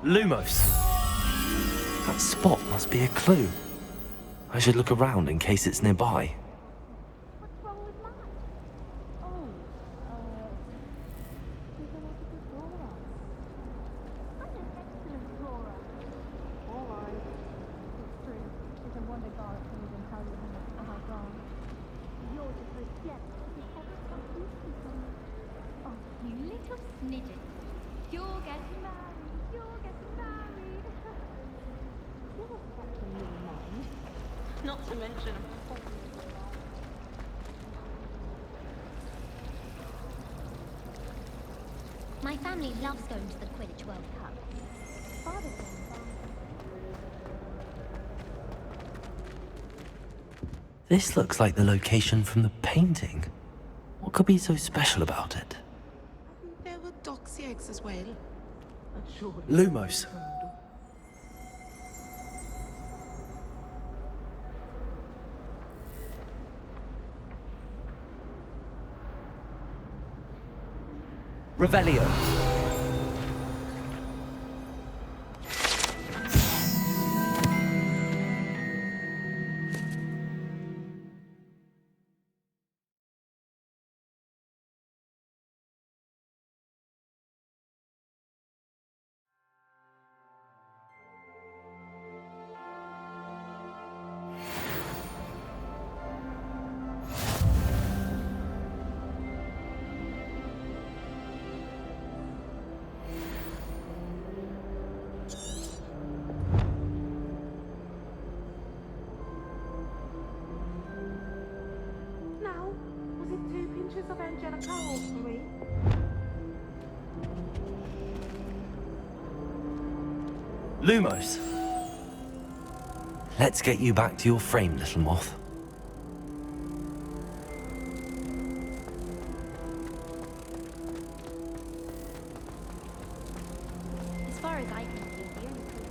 Lumos! That spot must be a clue. I should look around in case it's nearby. What's wrong with mine? Oh, she's a really good drawer. I'm an excellent drawer. All right. It's true. It's a wonder Garlic can even tell you how much I have gone. You're just a gem if ever some beauty from you. Oh, you little snidget. You're getting married. You're getting married. You're expecting me, Mum. Not to mention a My family loves going to the Quidditch World Cup. father thing. This looks like the location from the painting. What could be so special about it? There were doxy eggs as well. Lumos. Revelio. Now, was it 2 pinches of Angelica or 3? Lumos. Let's get you back to your frame, little moth. As far as I can see, the only clue.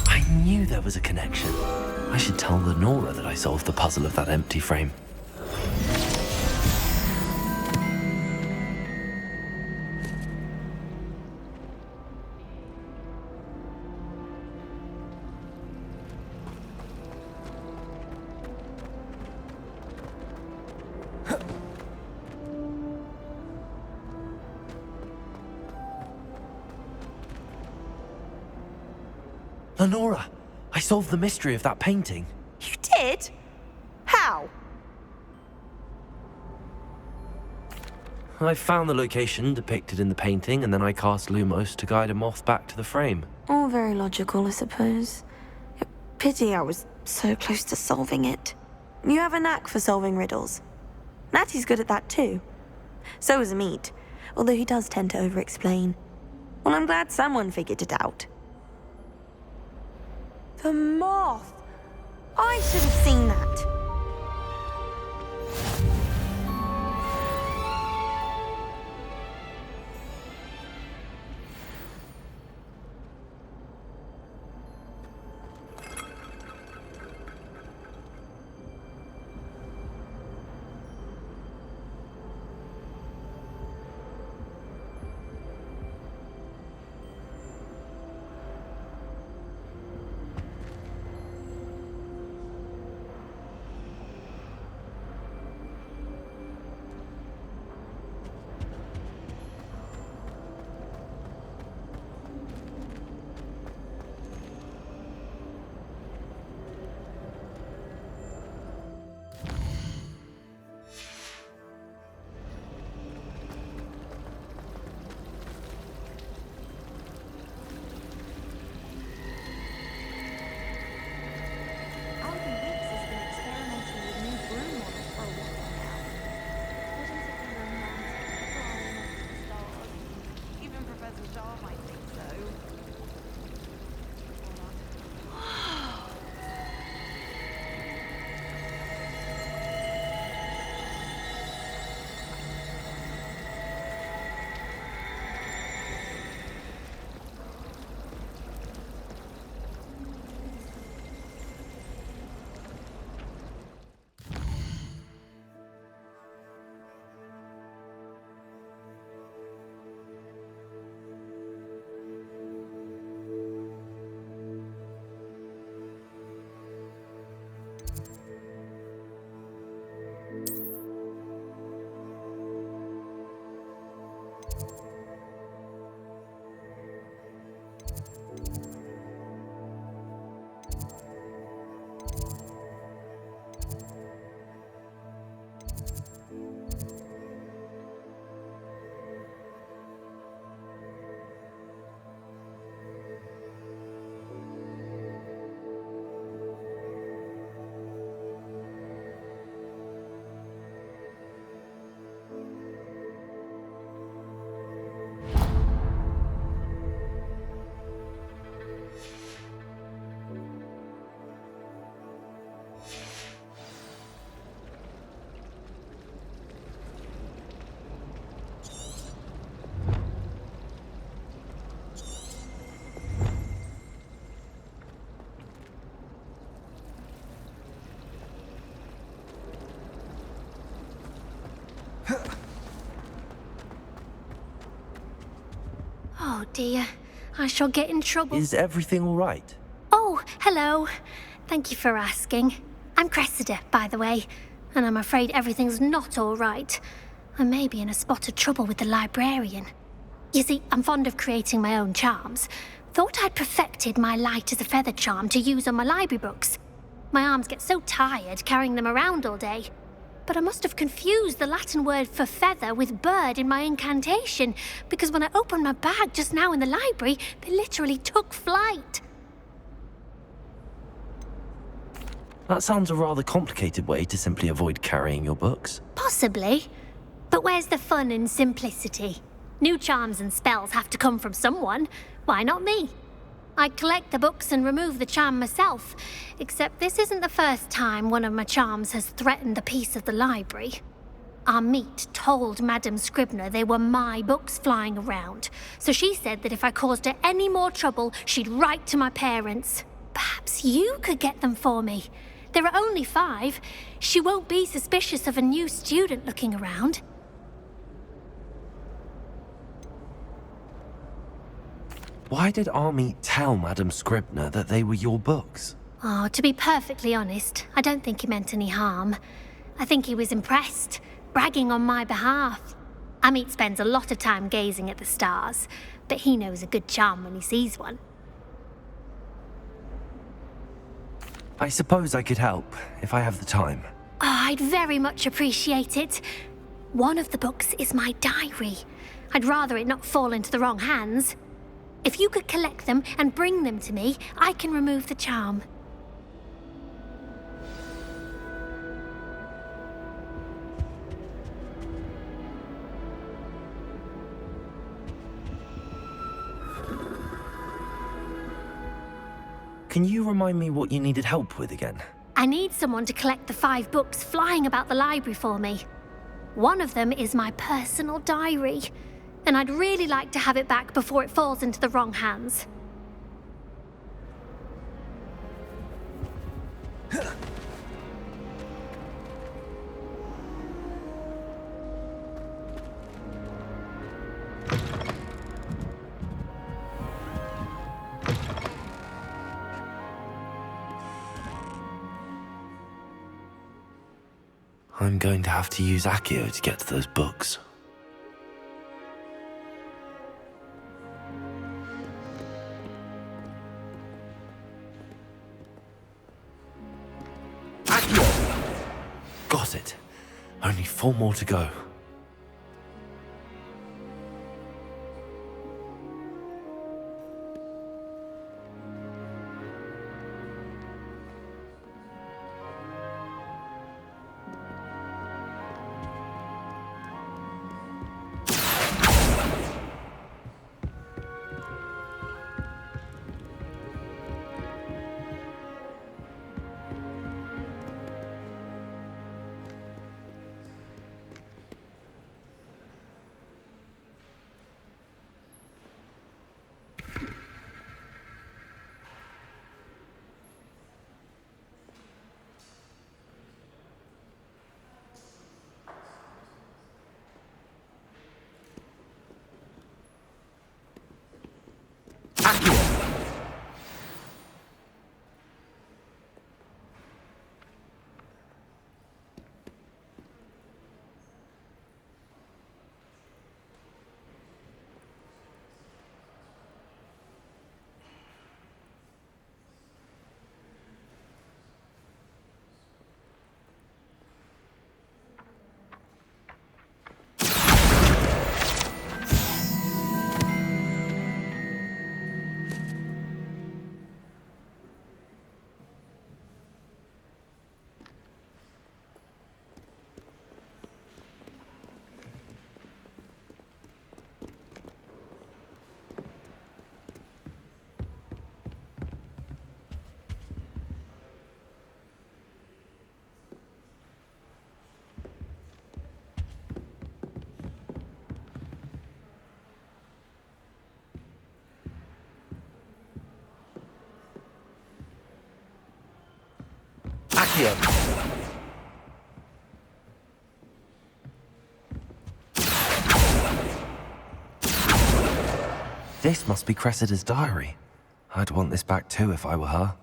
I knew there was a connection. I should tell Lenora that I solved the puzzle of that empty frame. Lenora, I solved the mystery of that painting. You did? How? I found the location depicted in the painting, and then I cast Lumos to guide a moth back to the frame. All very logical, I suppose. Pity I was so close to solving it. You have a knack for solving riddles. Natty's good at that too. So is Amit, although he does tend to over-explain. Well, I'm glad someone figured it out. The moth! I should have seen that. dear. I shall get in trouble. Is everything all right? Oh, hello. Thank you for asking. I'm Cressida, by the way, and I'm afraid everything's not all right. I may be in a spot of trouble with the librarian. You see, I'm fond of creating my own charms. Thought I'd perfected my light as a feather charm to use on my library books. My arms get so tired carrying them around all day. But I must have confused the Latin word for feather with bird in my incantation, because when I opened my bag just now in the library, they literally took flight. That sounds a rather complicated way to simply avoid carrying your books. Possibly. But where's the fun in simplicity? New charms and spells have to come from someone. Why not me? I collect the books and remove the charm myself, except this isn't the first time one of my charms has threatened the peace of the library. Our meet told Madame Scribner they were my books flying around, so she said that if I caused her any more trouble, she'd write to my parents. Perhaps you could get them for me. There are only 5. She won't be suspicious of a new student looking around. Why did Army tell Madame Scribner that they were your books? Oh, to be perfectly honest, I don't think he meant any harm. I think he was impressed, bragging on my behalf. Amit spends a lot of time gazing at the stars, but he knows a good charm when he sees one. I suppose I could help, if I have the time. Oh, I'd very much appreciate it. One of the books is my diary. I'd rather it not fall into the wrong hands. If you could collect them and bring them to me, I can remove the charm. Can you remind me what you needed help with again? I need someone to collect the 5 books flying about the library for me. One of them is my personal diary, and I'd really like to have it back before it falls into the wrong hands. I'm going to have to use Accio to get to those books. Accio! Got it. Only 4 more to go. Accio! This must be Cressida's diary. I'd want this back too if I were her.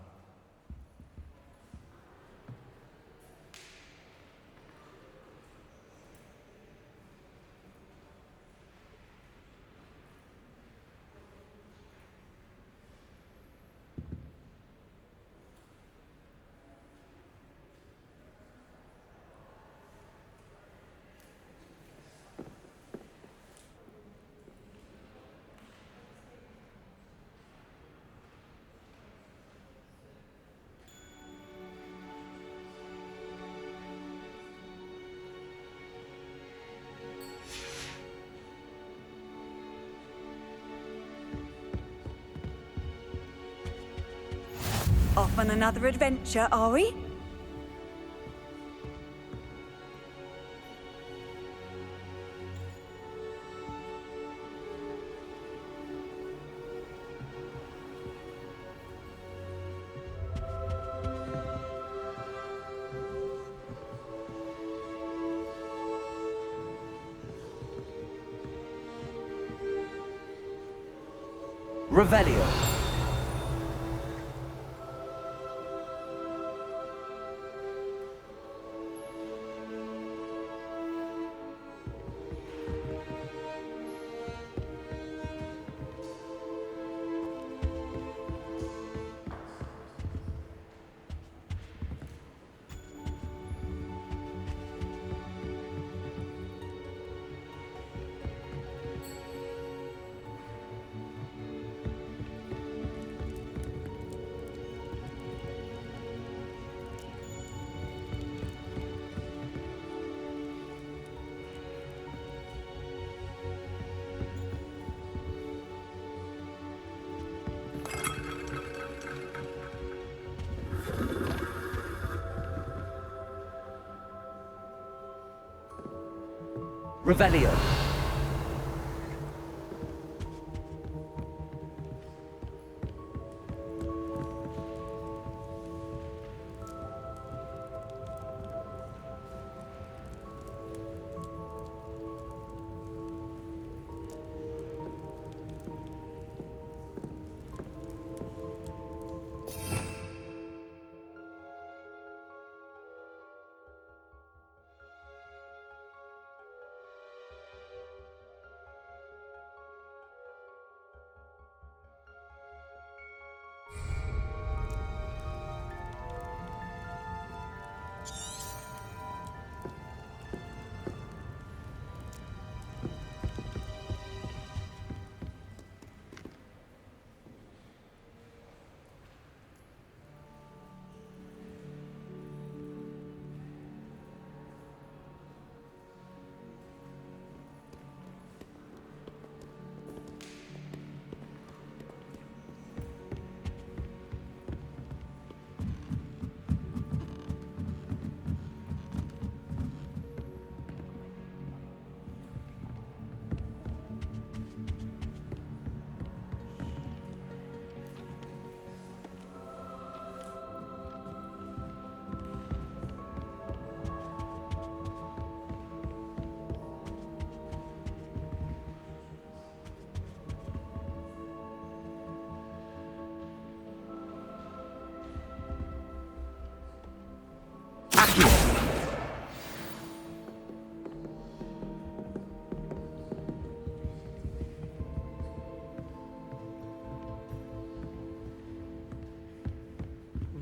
Off on another adventure, are we? Revelio. Revelio.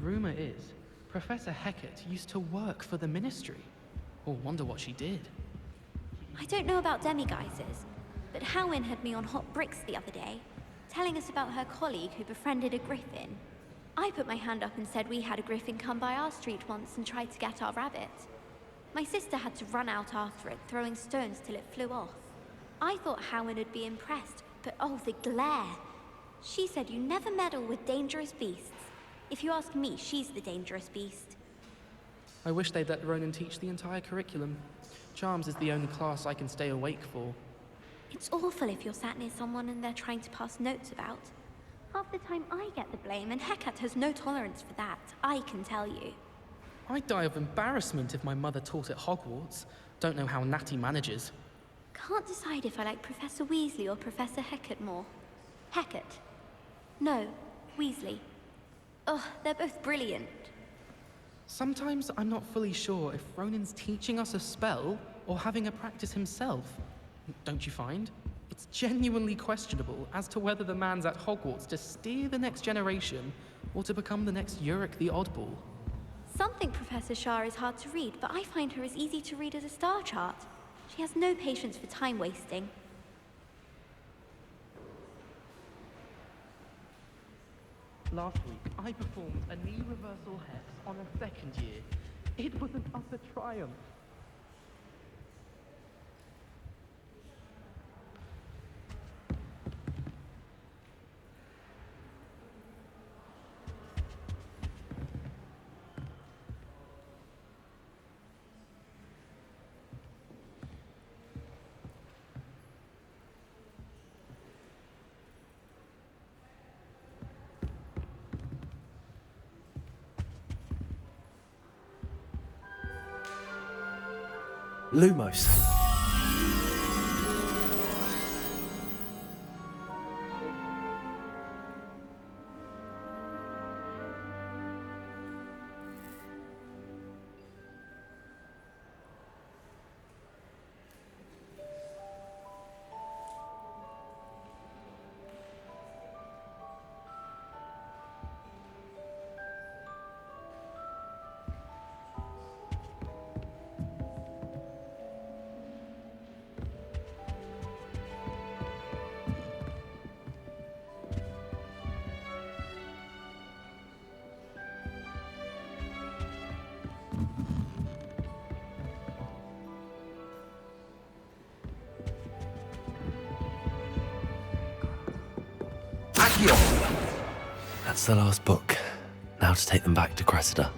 Rumor is, Professor Hecat used to work for the Ministry. Or wonder what she did. I don't know about demiguises, but Howin had me on hot bricks the other day, telling us about her colleague who befriended a griffin. I put my hand up and said we had a griffin come by our street once and tried to get our rabbit. My sister had to run out after it, throwing stones till it flew off. I thought Howin would be impressed, but oh, the glare! She said you never meddle with dangerous beasts. If you ask me, she's the dangerous beast. I wish they'd let Ronan teach the entire curriculum. Charms is the only class I can stay awake for. It's awful if you're sat near someone and they're trying to pass notes about. Half the time I get the blame, and Hecat has no tolerance for that, I can tell you. I'd die of embarrassment if my mother taught at Hogwarts. Don't know how Natty manages. Can't decide if I like Professor Weasley or Professor Hecat more. Hackett. No, Weasley. Oh, they're both brilliant. Sometimes I'm not fully sure if Ronan's teaching us a spell or having a practice himself. Don't you find? It's genuinely questionable as to whether the man's at Hogwarts to steer the next generation or to become the next Uric the Oddball. Some think Professor Shah is hard to read, but I find her as easy to read as a star chart. She has no patience for time wasting. Last week, I performed a knee reversal hex on a second year. It was an utter triumph. Lumos. That's the last book. Now to take them back to Cressida.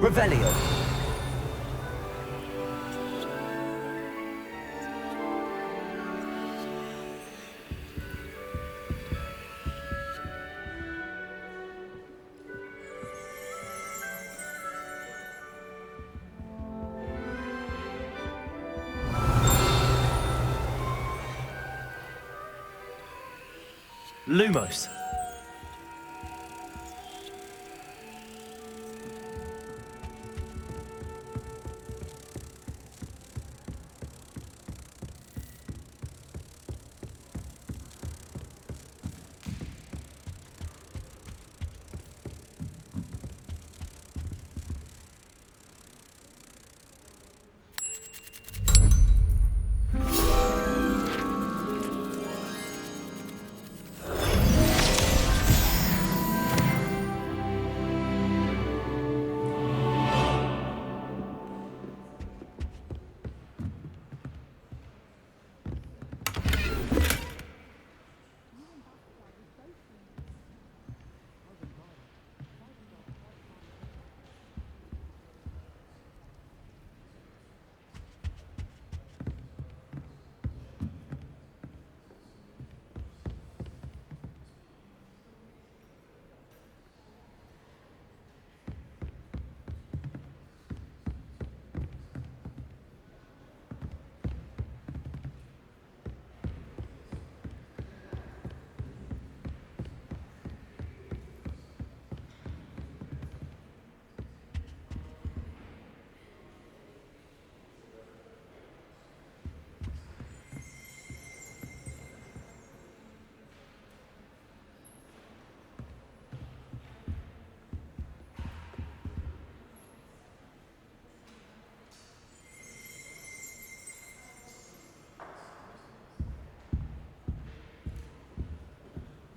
Revelio. Lumos.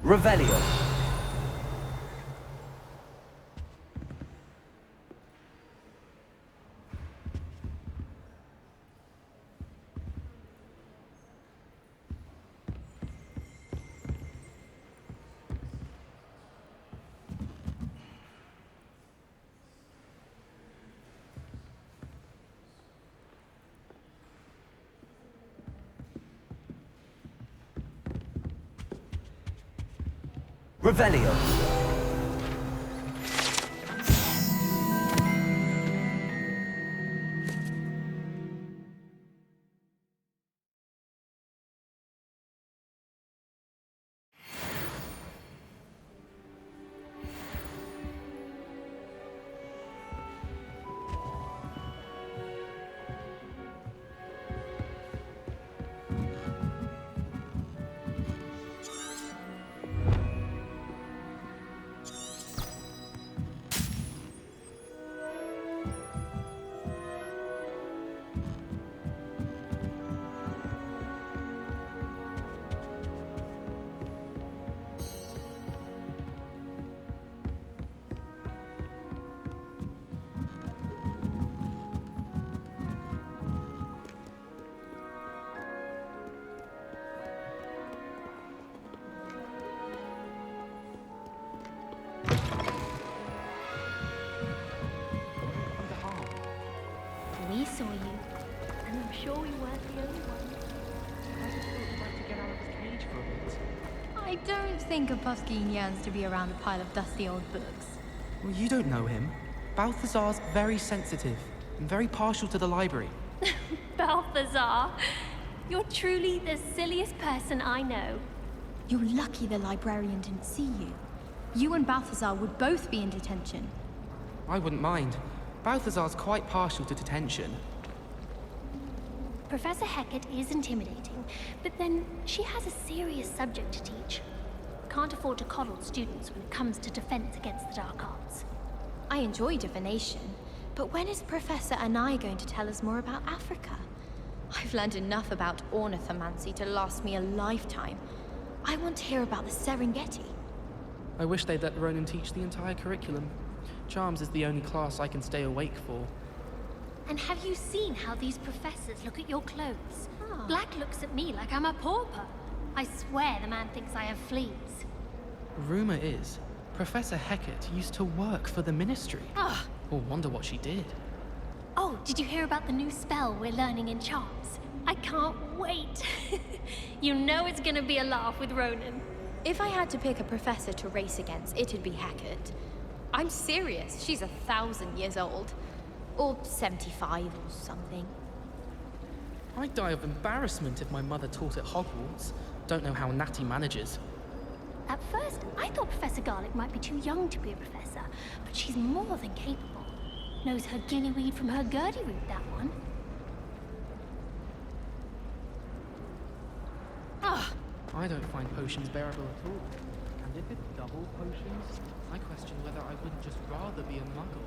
Revelio. Revelio. We saw you, and I'm sure we weren't the only ones. I just thought he'd like to get out of his cage for a bit. I don't think a Puskeen yearns to be around a pile of dusty old books. Well, you don't know him. Balthazar's very sensitive and very partial to the library. Balthazar, you're truly the silliest person I know. You're lucky the librarian didn't see you. You and Balthazar would both be in detention. I wouldn't mind. Balthazar's quite partial to detention. Professor Hecat is intimidating, but then she has a serious subject to teach. Can't afford to coddle students when it comes to defense against the dark arts. I enjoy divination, but when is Professor Anai going to tell us more about Africa? I've learned enough about ornithomancy to last me a lifetime. I want to hear about the Serengeti. I wish they'd let Ronan teach the entire curriculum. Charms is the only class I can stay awake for. And have you seen how these professors look at your clothes? Ah. Black looks at me like I'm a pauper. I swear the man thinks I have fleas. Rumor is, Professor Hecat used to work for the Ministry. Ah. Or wonder what she did. Oh, did you hear about the new spell we're learning in Charms? I can't wait. You know it's gonna be a laugh with Ronan. If I had to pick a professor to race against, it'd be Hackett. I'm serious, she's 1,000 years old. Or 75 or something. I'd die of embarrassment if my mother taught at Hogwarts. Don't know how Natty manages. At first, I thought Professor Garlick might be too young to be a professor, but she's more than capable. Knows her gillyweed from her Gurdy root, that one. Ah! I don't find potions bearable at all. And if it's double potions, I question whether I wouldn't just rather be a muggle.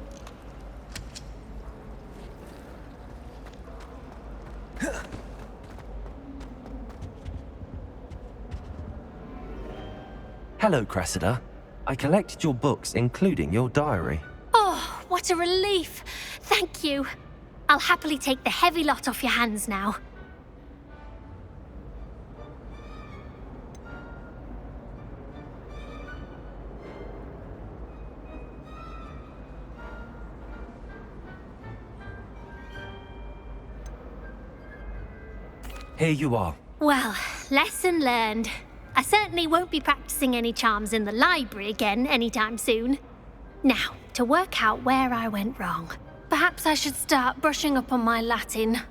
Hello, Cressida. I collected your books, including your diary. Oh, what a relief! Thank you. I'll happily take the heavy lot off your hands now. Here you are. Well, lesson learned. I certainly won't be practicing any charms in the library again anytime soon. Now, to work out where I went wrong. Perhaps I should start brushing up on my Latin.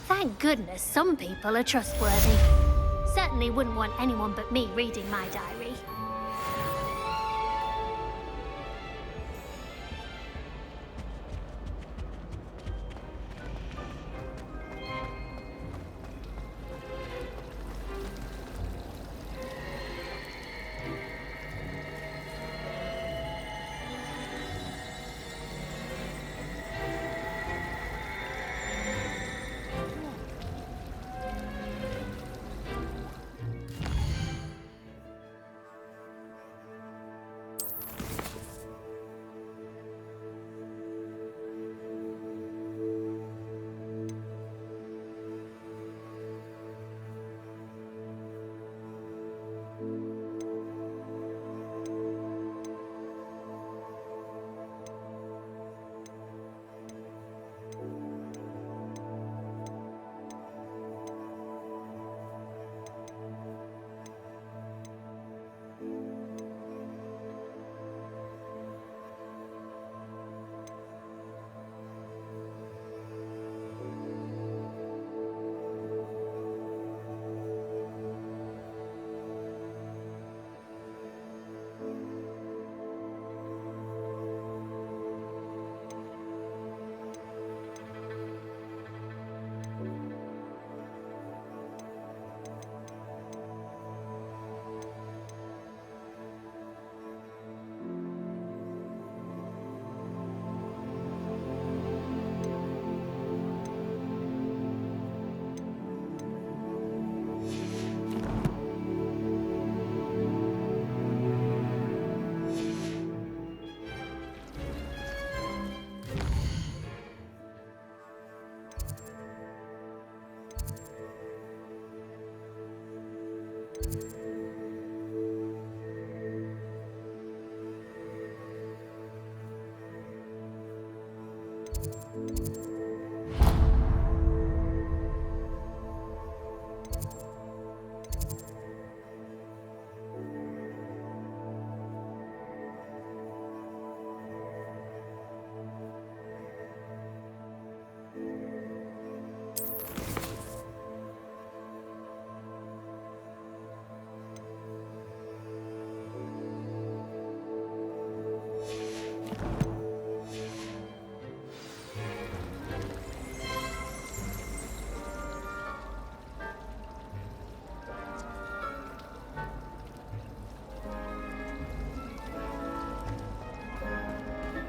Thank goodness some people are trustworthy. Certainly wouldn't want anyone but me reading my diary.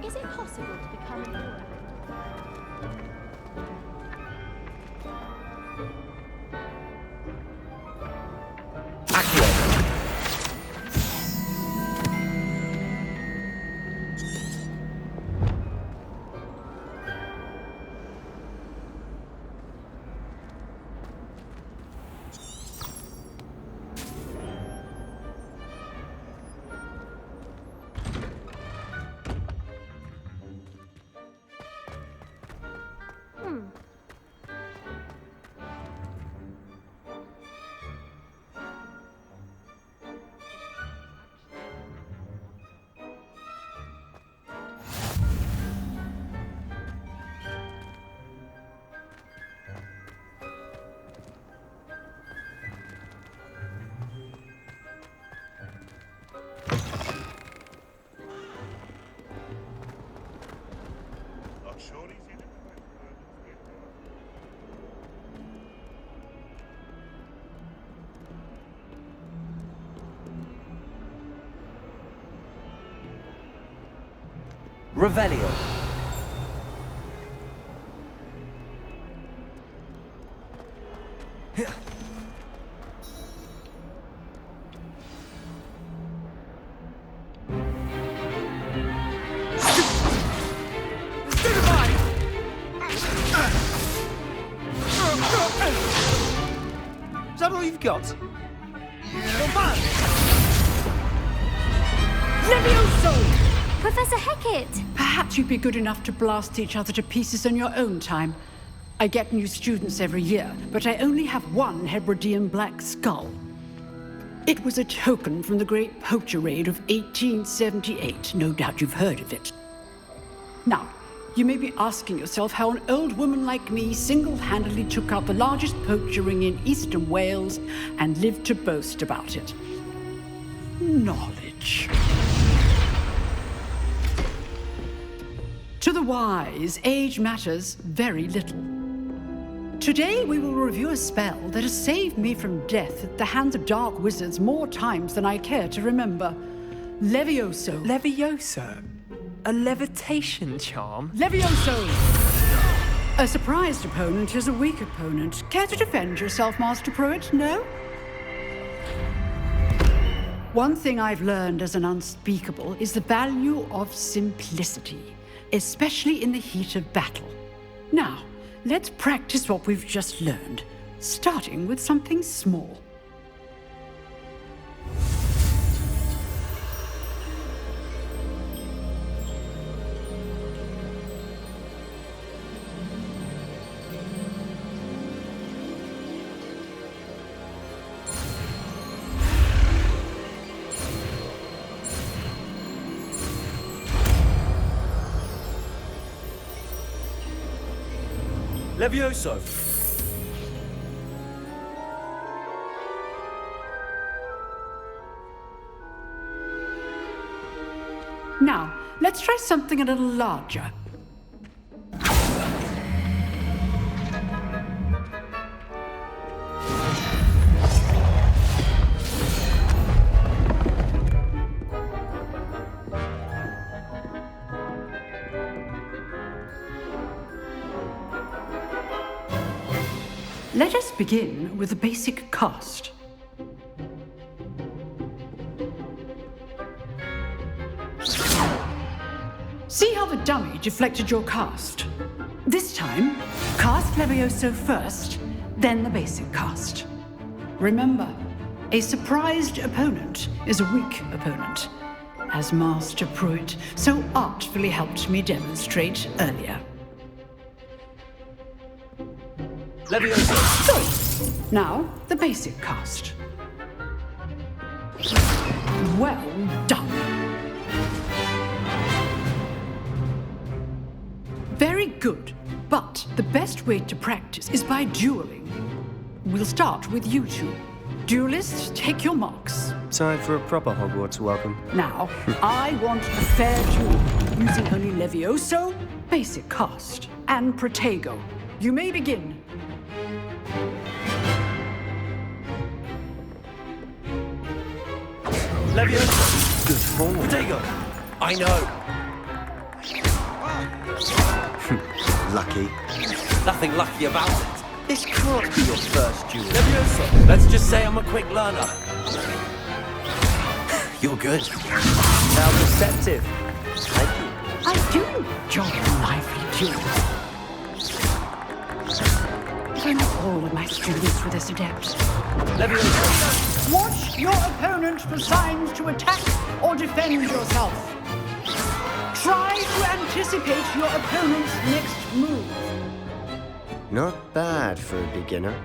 Is it possible to become a hero? Revelio. Is that all you've got? Levioso! Professor Hecat! Perhaps you'd be good enough to blast each other to pieces in your own time. I get new students every year, but I only have one Hebridean black skull. It was a token from the Great Poacher Raid of 1878. No doubt you've heard of it. Now, you may be asking yourself how an old woman like me single-handedly took out the largest poacher ring in eastern Wales and lived to boast about it. Knowledge. To the wise, age matters very little. Today we will review a spell that has saved me from death at the hands of dark wizards more times than I care to remember. Levioso. Levioso? A levitation charm? Levioso! A surprised opponent is a weak opponent. Care to defend yourself, Master Pruitt? No? One thing I've learned as an unspeakable is the value of simplicity, especially in the heat of battle. Now, let's practice what we've just learned, starting with something small. Levioso! Now, let's try something a little larger. Let us begin with the basic cast. See how the dummy deflected your cast? This time, cast Levioso first, then the basic cast. Remember, A surprised opponent is a weak opponent, as Master Pruitt so artfully helped me demonstrate earlier. Leviosa! So, now the basic cast. Well done. Very good, but the best way to practice is by dueling. We'll start with you two. Duelists, take your marks. Time for a proper Hogwarts welcome. Now, I want a fair duel, using only Levioso, basic cast, and Protego. You may begin. Leviosa! Good form. Protego! I know! Lucky. Nothing lucky about it. This can't be your first duel. Leviosa! Let's just say I'm a quick learner. You're good. How receptive. Thank you. I do enjoy a lively duel. If only all of my students were this adept. Leviosa! Watch your opponent for signs to attack or defend yourself. Try to anticipate your opponent's next move. Not bad for a beginner.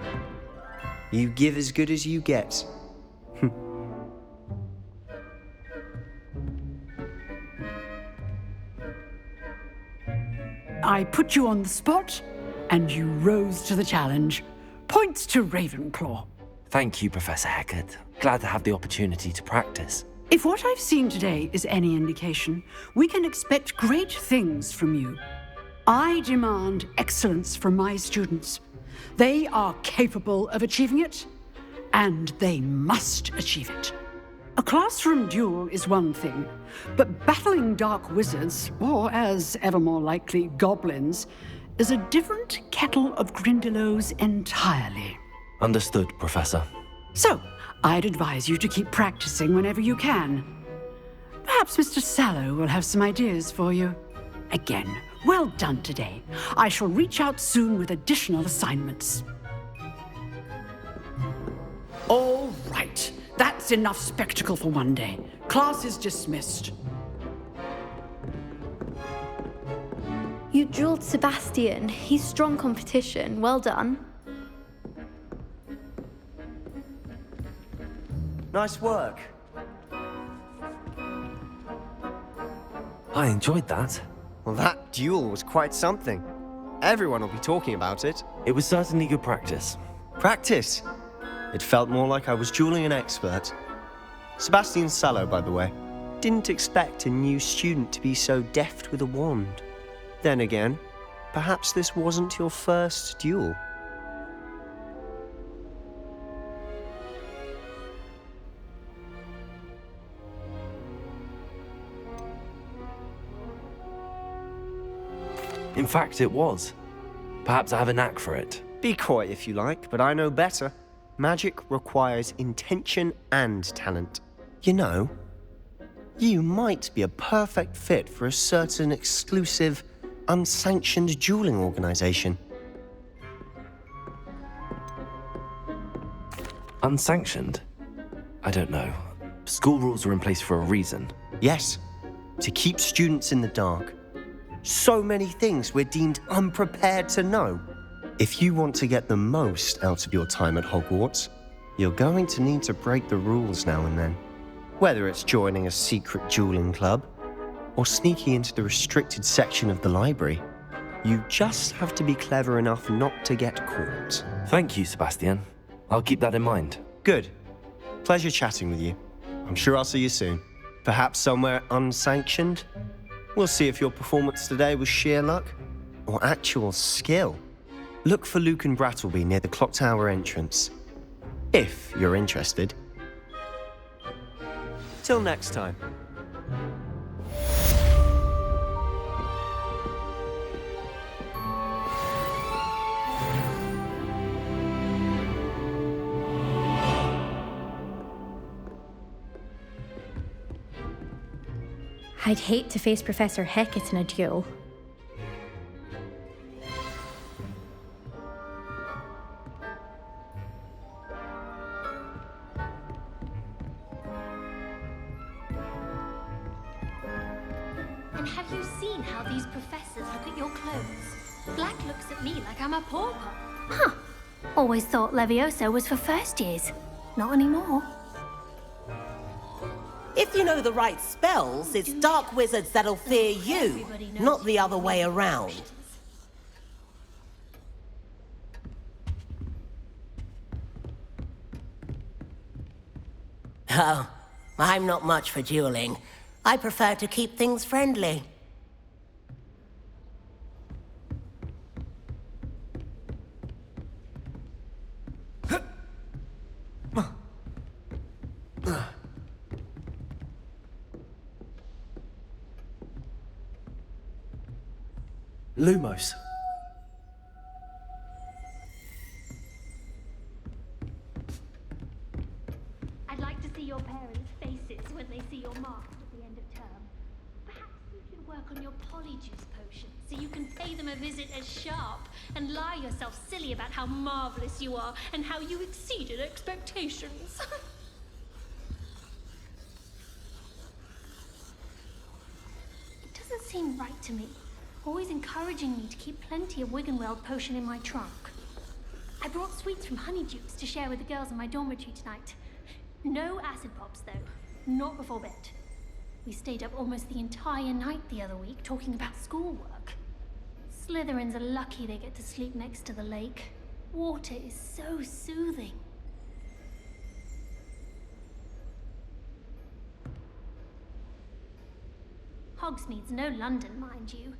You give as good as you get. I put you on the spot, and you rose to the challenge. Points to Ravenclaw. Thank you, Professor Hecat. Glad to have the opportunity to practice. If what I've seen today is any indication, we can expect great things from you. I demand excellence from my students. They are capable of achieving it, and they must achieve it. A classroom duel is one thing, but battling dark wizards, or as ever more likely, goblins, is a different kettle of Grindylows entirely. Understood, Professor. So, I'd advise you to keep practicing whenever you can. Perhaps Mr. Sallow will have some ideas for you. Again, well done today. I shall reach out soon with additional assignments. All right. That's enough spectacle for one day. Class is dismissed. You dueled Sebastian. He's strong competition. Well done. Nice work. I enjoyed that. Well, that duel was quite something. Everyone will be talking about it. It was certainly good practice. Practice. It felt more like I was dueling an expert. Sebastian Sallow, by the way. Didn't expect a new student to be so deft with a wand. Then again, perhaps this wasn't your first duel. In fact, it was. Perhaps I have a knack for it. Be coy if you like, but I know better. Magic requires intention and talent. You know, you might be a perfect fit for a certain exclusive, unsanctioned dueling organization. Unsanctioned? I don't know. School rules are in place for a reason. Yes, to keep students in the dark. So many things we're deemed unprepared to know. If you want to get the most out of your time at Hogwarts, you're going to need to break the rules now and then. Whether it's joining a secret dueling club or sneaking into the restricted section of the library, you just have to be clever enough not to get caught. Thank you, Sebastian. I'll keep that in mind. Good. Pleasure chatting with you. I'm sure I'll see you soon. Perhaps somewhere unsanctioned? We'll see if your performance today was sheer luck or actual skill. Look for Luke and Brattleby near the clock tower entrance, if you're interested. Till next time. I'd hate to face Professor Hecat in a duel. And have you seen how these professors look at your clothes? Black looks at me like I'm a pauper. Huh. Always thought Levioso was for first years. Not anymore. If you know the right spells, it's dark wizards that'll fear you, not the other way around. Oh, I'm not much for dueling. I prefer to keep things friendly. Lumos. I'd like to see your parents' faces when they see your marks at the end of term. Perhaps you should work on your polyjuice potion so you can pay them a visit as sharp and lie yourself silly about how marvelous you are and how you exceeded expectations. It doesn't seem right to me. Always encouraging me to keep plenty of Wiggenweld potion in my trunk. I brought sweets from Honeydukes to share with the girls in my dormitory tonight. No acid pops, though. Not before bed. We stayed up almost the entire night the other week talking about schoolwork. Slytherins are lucky they get to sleep next to the lake. Water is so soothing. Hogsmeade's no London, mind you,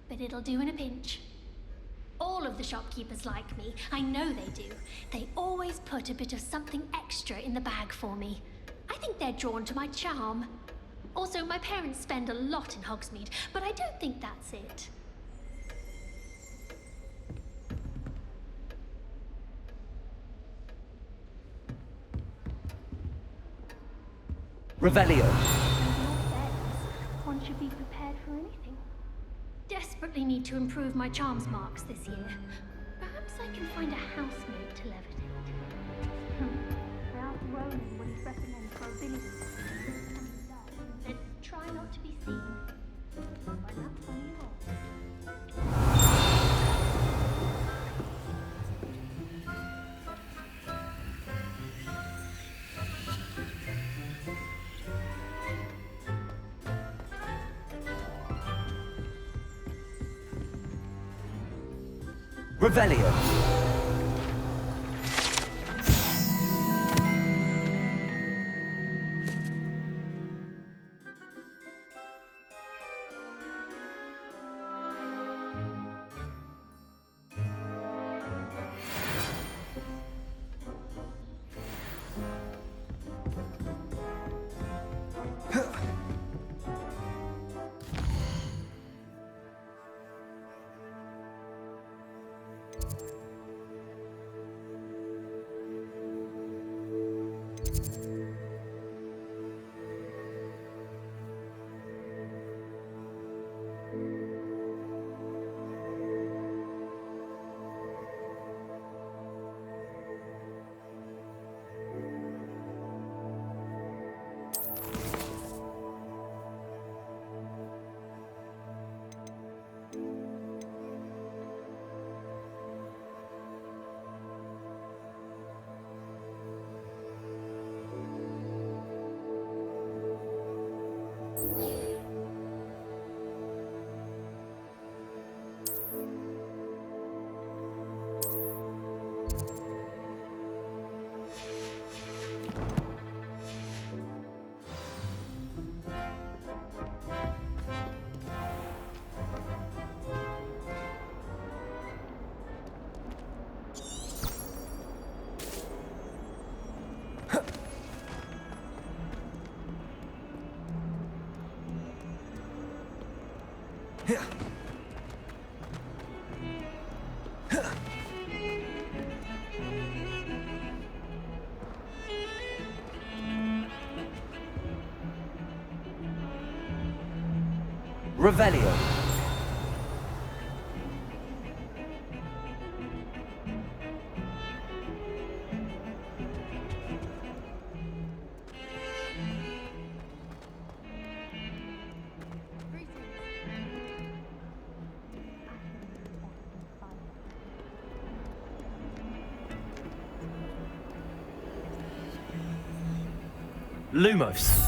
but it'll do in a pinch. All of the shopkeepers like me. I know they do. They always put a bit of something extra in the bag for me. I think they're drawn to my charm. Also, my parents spend a lot in Hogsmeade, but I don't think that's it. Revelio. One should be prepared for anything. Desperately need to improve my charms marks this year. Perhaps I can find a housemaid to levitate. I asked Ronan what he'd recommend for abilities. Then try not to be seen. Find that funny at all. Revelio. Revelio. Lumos.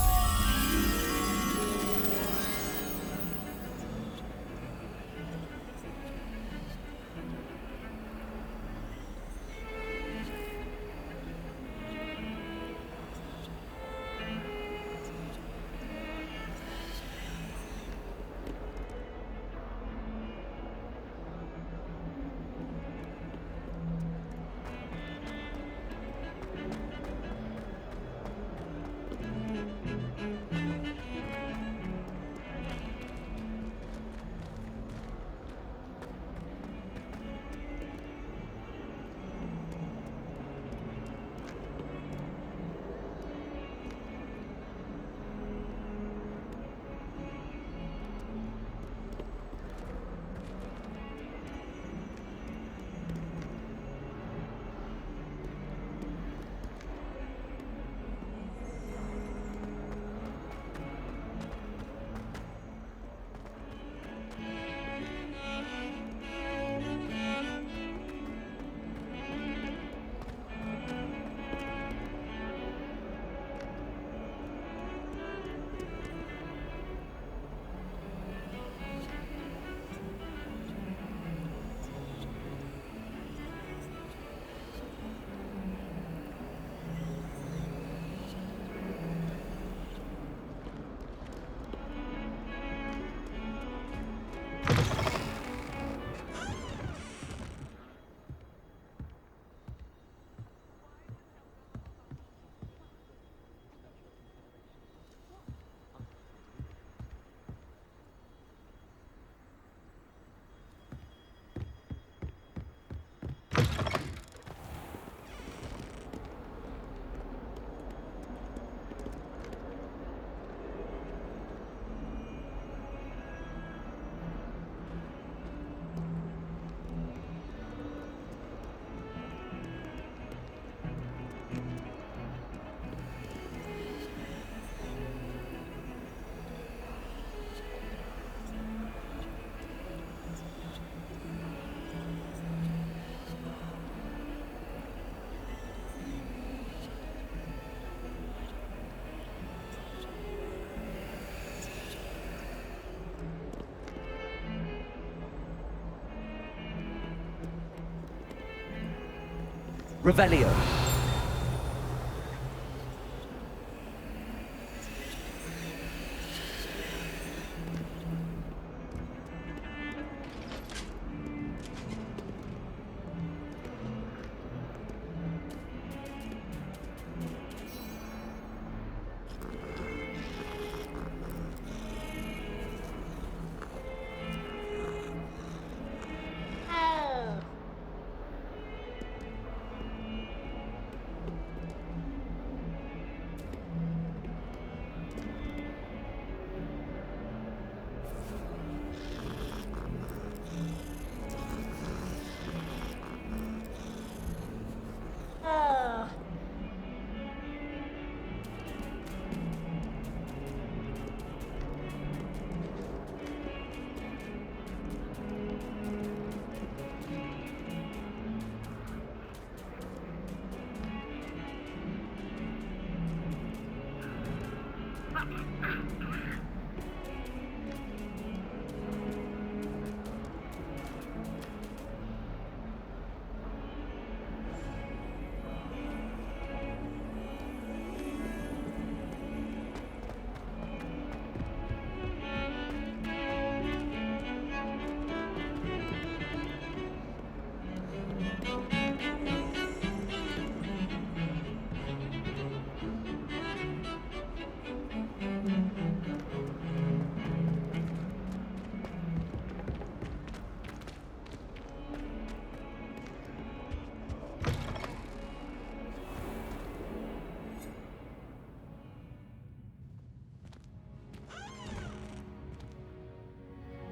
Revelio.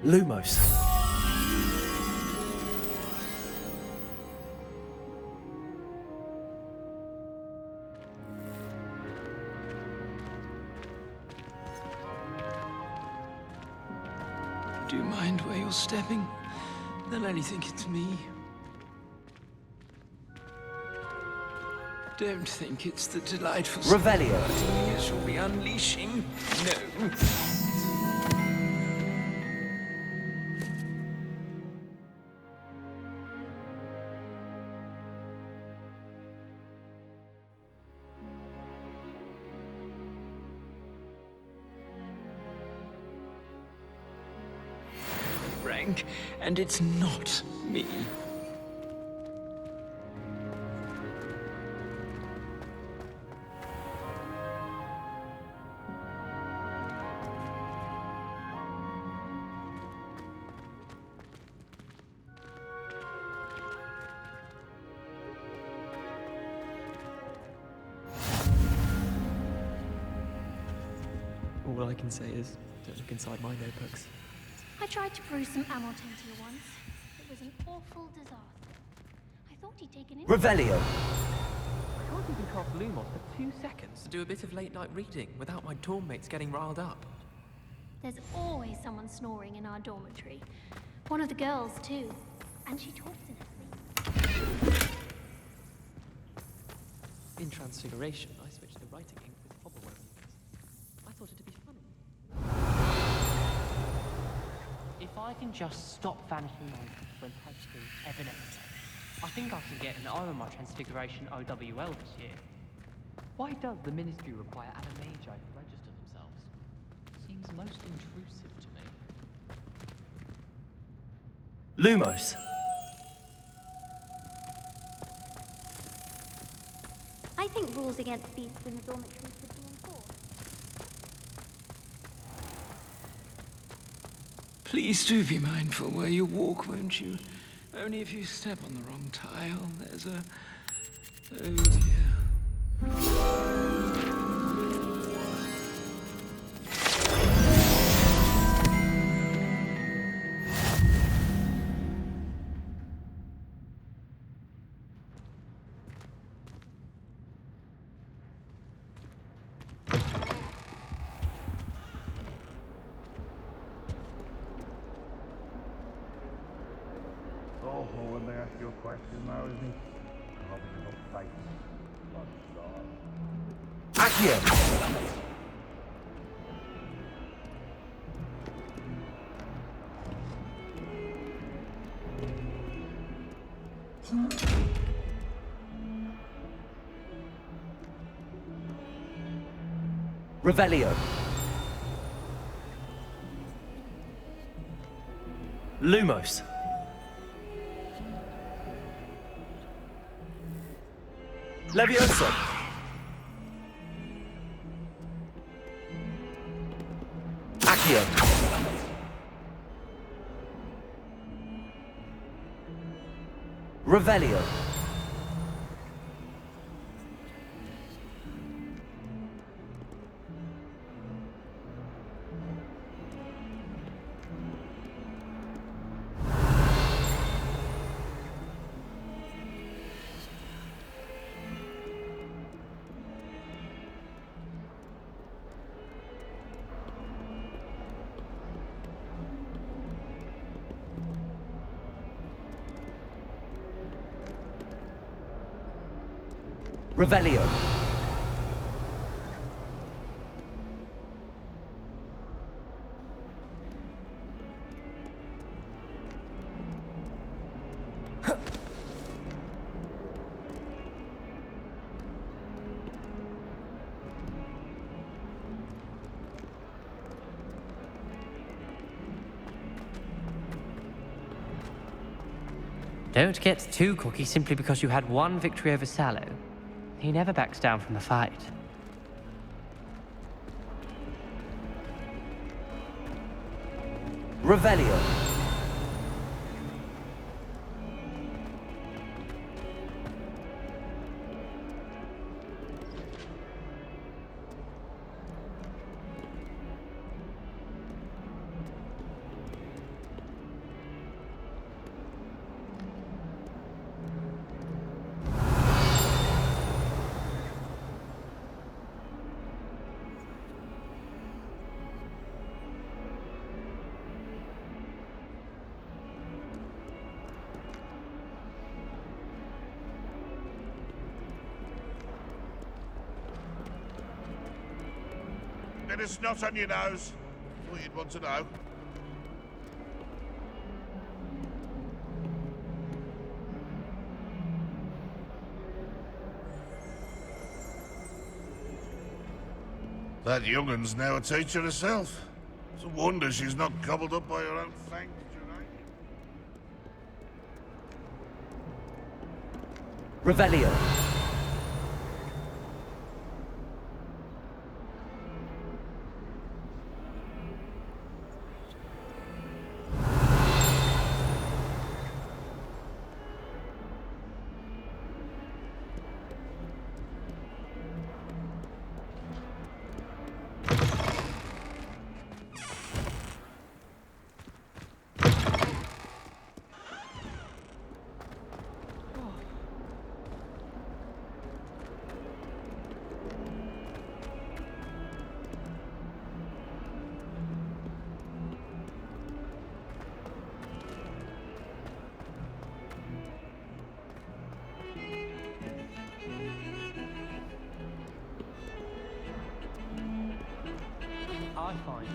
Lumos. Do you mind where you're stepping? They'll only think it's me. Don't think it's the delightful Revelio. Yes, you'll be unleashing. No. Frank, and it's not me. All I can say is, don't look inside my notebooks. I tried to brew some ammo tincture once. It was an awful disaster. I thought he'd taken it. Revelio. I can't even cast Lumos for 2 seconds to do a bit of late-night reading without my dorm mates getting riled up. There's always someone snoring in our dormitory. One of the girls, too. And she talks in her sleep. In Transfiguration, I switched to writing ink with Hogwarts. I thought it'd be funny. If I can just stop vanishing when posting evidence, I think I can get an O in my Transfiguration OWL this year. Why does the Ministry require Animagi to register themselves? Seems most intrusive to me. Lumos. I think rules against beasts in the dormitories should be enforced. Please do be mindful where you walk, won't you? Only if you step on the wrong tile, there's a... Oh dear. Oh, when they ask you a question now, isn't he? Probably no face. Accio. Revelio. Lumos. Leviosa. Accio. Revelio. Revelio. Don't get too cocky simply because you had one victory over Sallow. He never backs down from a fight. Revelio. Get a snot on your nose. Thought you'd want to know. That young'un's now a teacher herself. It's a wonder she's not gobbled up by her own fanged geranium. Revelio. I find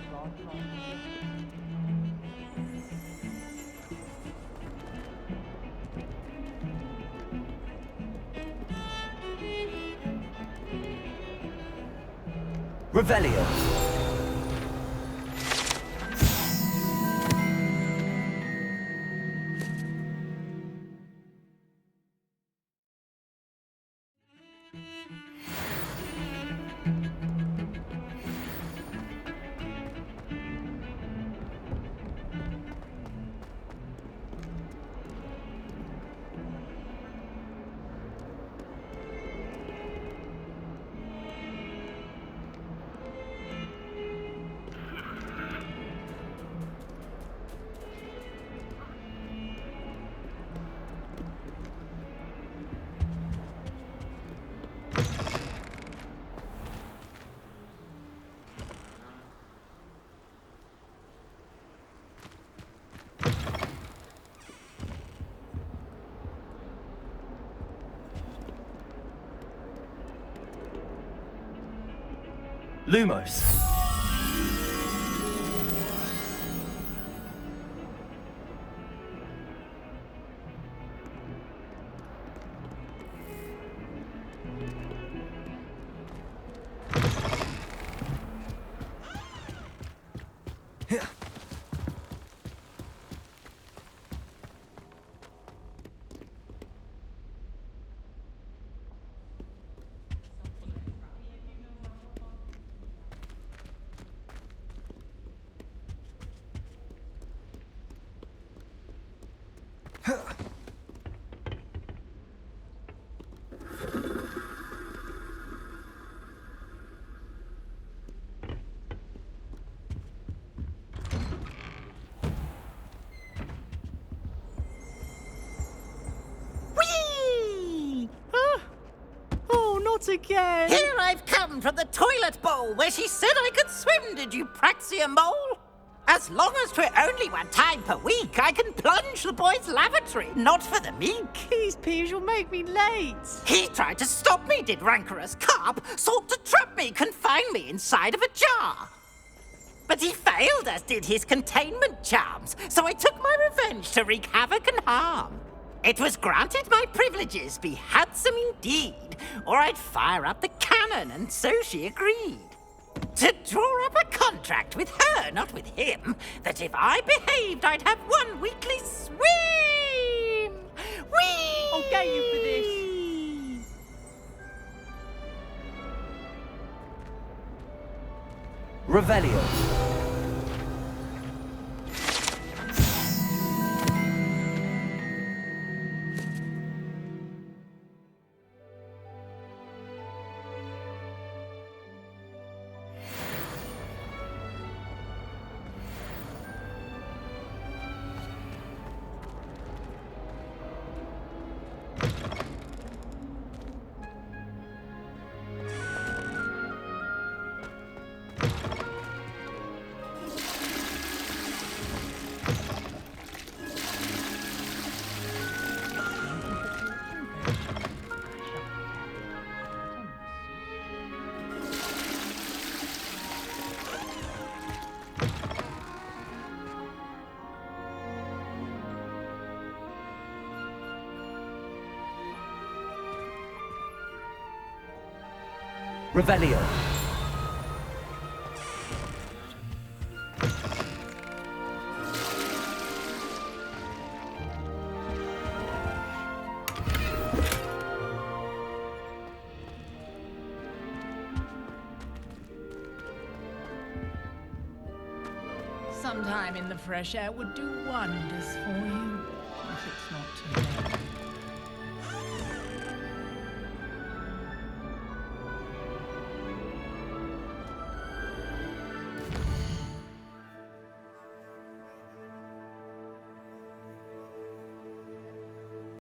Revelio. Lumos. Again. Here I've come from the toilet bowl where she said I could swim, did you praxia mole? As long as 'twere only one time per week, I can plunge the boy's lavatory, not for the meek. These peas will make me late. He tried to stop me, did rancorous carp, sought to trap me, confine me inside of a jar. But he failed, as did his containment charms, so I took my revenge to wreak havoc and harm. It was granted my privileges be handsome indeed, or I'd fire up the cannon, and so she agreed. To draw up a contract with her, not with him, that if I behaved, I'd have one weekly swim! Whee! I'll get you for this! Revelio. Revelio. Some time in the fresh air would do wonders for you.